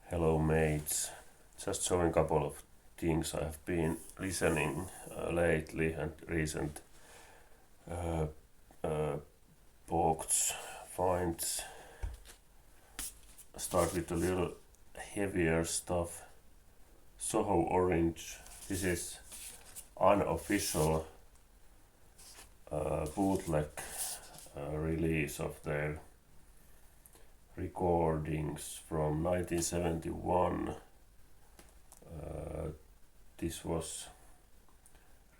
Hello mates, just showing a couple of things I have been listening lately and recent uh, uh, books, finds. Start with a little heavier stuff. Soho Orange, this is unofficial bootleg release of their recordings from 1971. This was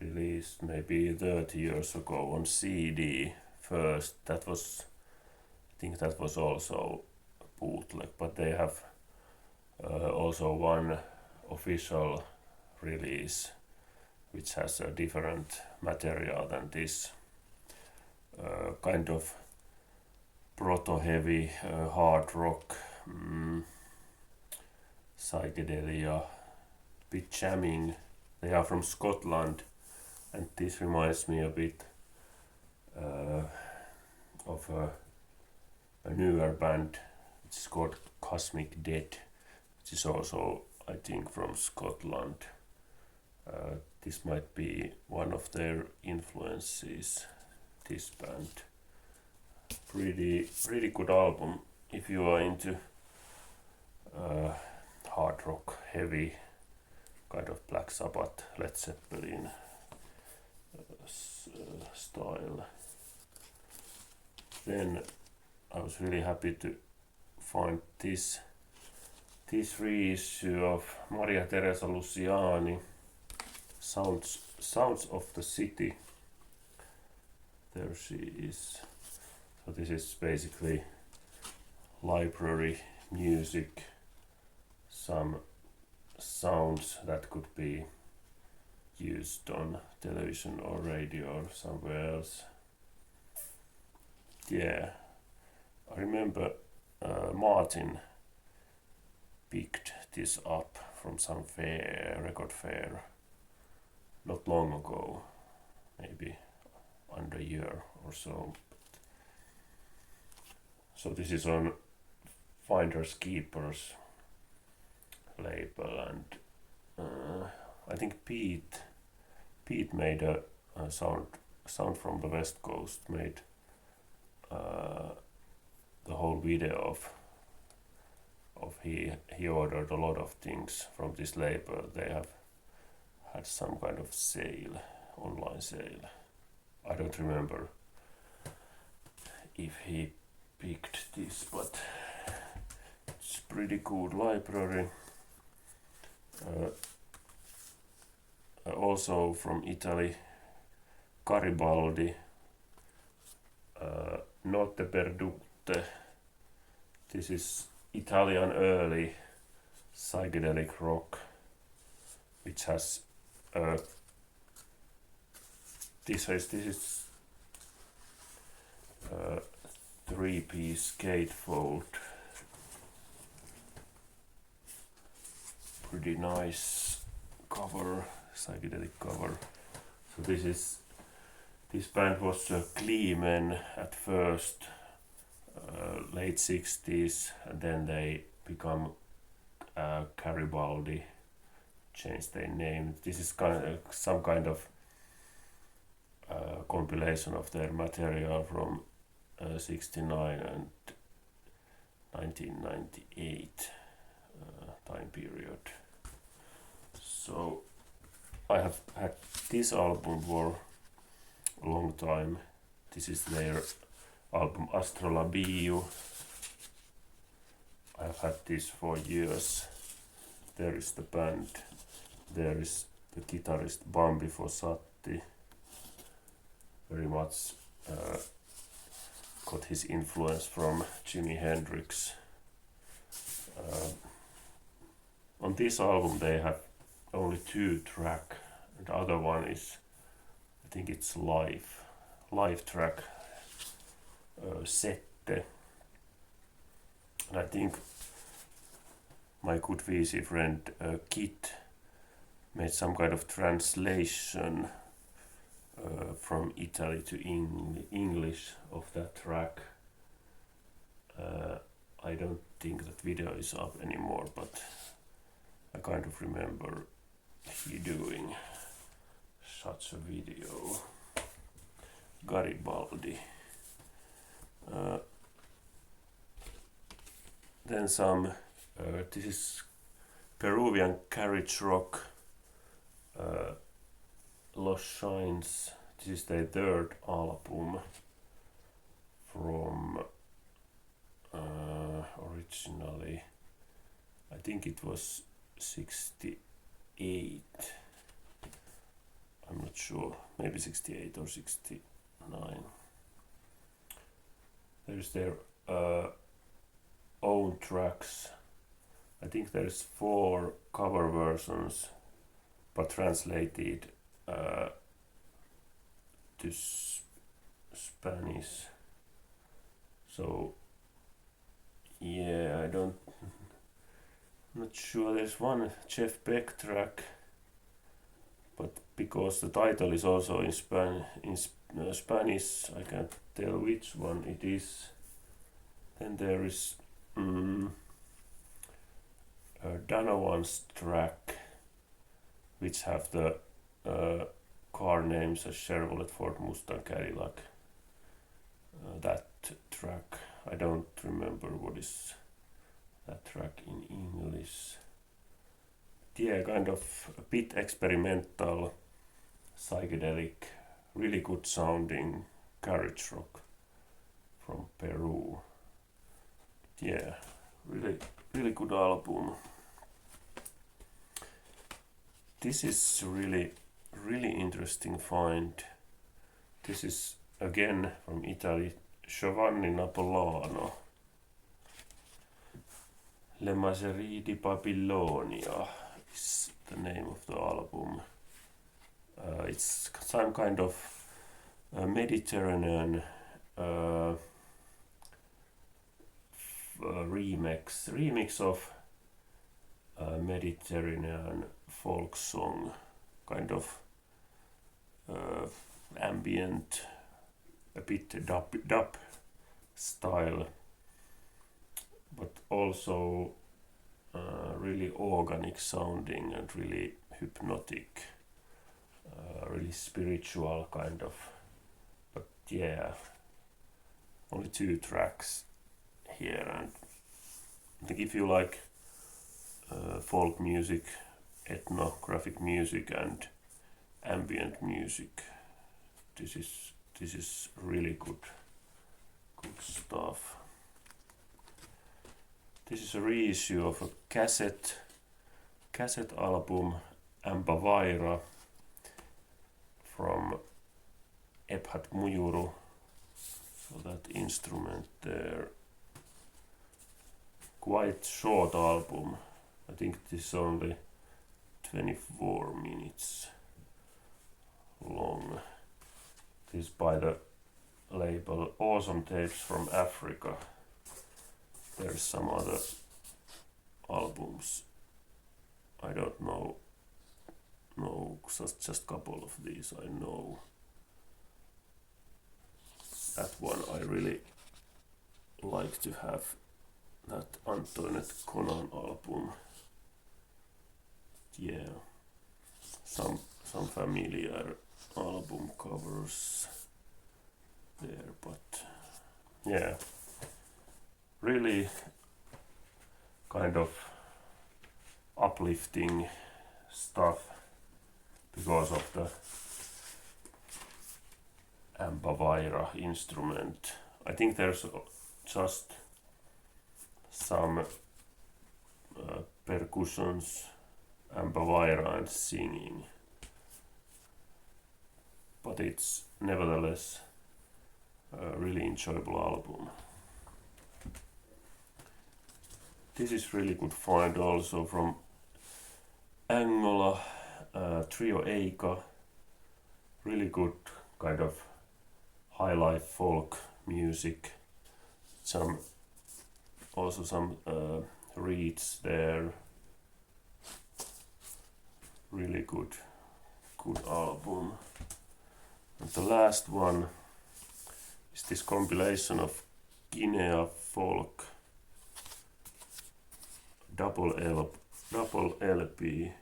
released maybe 30 years ago on CD first. I think that was also bootleg, but they have also one official release which has a different material than this kind of proto-heavy hard rock, psychedelia, bit jamming. They are from Scotland, and this reminds me a bit of a newer band. It's called Cosmic Dead, which is also, I think, from Scotland. This might be one of their influences, this band. Pretty good album if you are into hard rock, heavy, kind of Black Sabbath, Led Zeppelin style. Then I was really happy to find this reissue of Maria Teresa Luciani, Sounds of the City. There she is. So this is basically library music, some sounds that could be used on television or radio or somewhere else. Yeah, I remember Martin picked this up from some record fair, not long ago, maybe under a year or so. So this is on Finders Keepers label, and I think Pete made a sound from the West Coast, made the whole video of he ordered a lot of things from this label. They have had some kind of sale, online sale. I don't remember if he picked this, but it's pretty good library. Also from Italy, Garibaldi, Notte Perdute. This is Italian early psychedelic rock, which has this is 3-piece gatefold. Pretty nice cover, psychedelic cover. So this band was Gleemen at first, late 60s, and then they become Garibaldi, changed their name. This is some kind of compilation of their material from 69 and 1998 time period. So I have had this album for a long time. This is their album Astrolabio. I have had this for years. There is the band. There is the guitarist Bambi Fossati. Very much got his influence from Jimi Hendrix. On this album they have only 2 tracks. The other one is, I think it's live track, Sette. And I think my good VC friend Kit made some kind of translation from Italy to English of that track. I don't think that video is up anymore, but I kind of remember he doing such a video. Garibaldi. Then some, this is Peruvian garage rock, Los Shines. This is their third album from originally, I think it was 68. I'm not sure, maybe 68 or 69. There's their own tracks. I think there's 4 cover versions, but translated to Spanish. So yeah, I'm not sure. There's one Jeff Beck track, but because the title is also in Spanish, I can't tell which one it is. Then there is Donovan's track, which have the car names as Chevrolet, Ford, Mustang, Cadillac. That track, I don't remember what is that track in English. Yeah, kind of a bit experimental, psychedelic, really good sounding garage rock from Peru. Yeah, really good album. This is really interesting find. This is again from Italy, Giovanni Napoleano. Le Maserie di Babilonia is the name of the album. It's some kind of Mediterranean remix of Mediterranean folk song, kind of ambient, a bit dub style, but also really organic sounding and really hypnotic, really spiritual kind of. But yeah, only 2 tracks here, and I think if you like folk music, ethnographic music and ambient music, this is really good stuff. This is a reissue of a cassette album, Ambavaira, from Ebhat Mujuru. So that instrument there. Quite short album. I think this is only 24 minutes long. This is by the label Awesome Tapes from Africa. There's some other albums. I don't know. No, just couple of these I know. That one I really like to have. That Antoinette Conan album. Yeah, some familiar album covers there, but yeah, really kind of uplifting stuff because of the Ambavaira instrument. I think there's just some percussions, Ambavaira and singing, but it's nevertheless a really enjoyable album. This is really good find also from Angola, Trio Eika, really good kind of high life folk music, also some reeds there, really good album. And the last one is this compilation of Guinea folk double LP.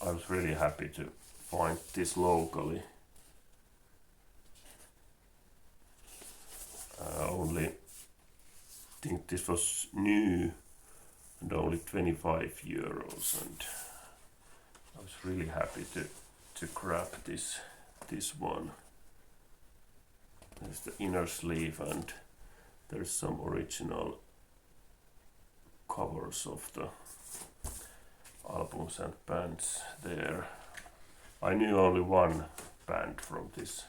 I was really happy to find this locally. Only think this was new and only 25 euros, and I was really happy to grab this one. There's the inner sleeve and there's some original covers of the albums and bands there. I knew only one band from this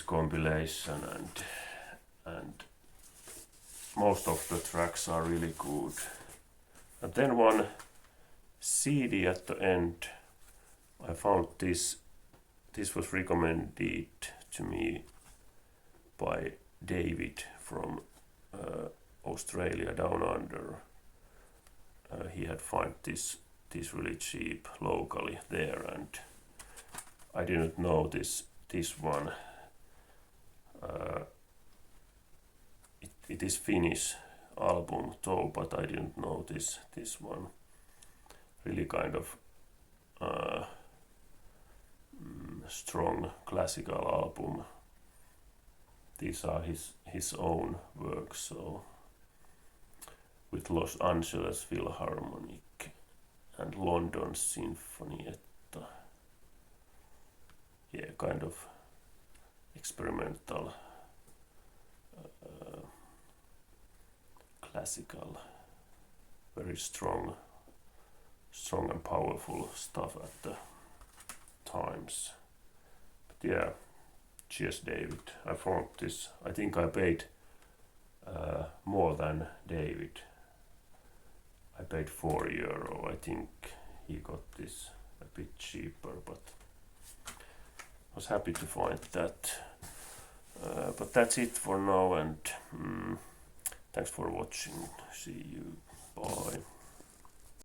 compilation, and most of the tracks are really good. And then one CD at the end. I found this was recommended to me by David from Australia down under. He had found this really cheap locally there, and I didn't know this one. It is Finnish album though, but I didn't know this one. Really kind of strong classical album. These are his own works, so with Los Angeles Philharmonic and London Sinfonietta. Yeah, kind of experimental, classical, very strong and powerful stuff at the times. But yeah, cheers David. I found this. I think I paid more than David. I paid €4. I think he got this a bit cheaper, but I was happy to find that. But that's it for now, and thanks for watching. See you. Bye.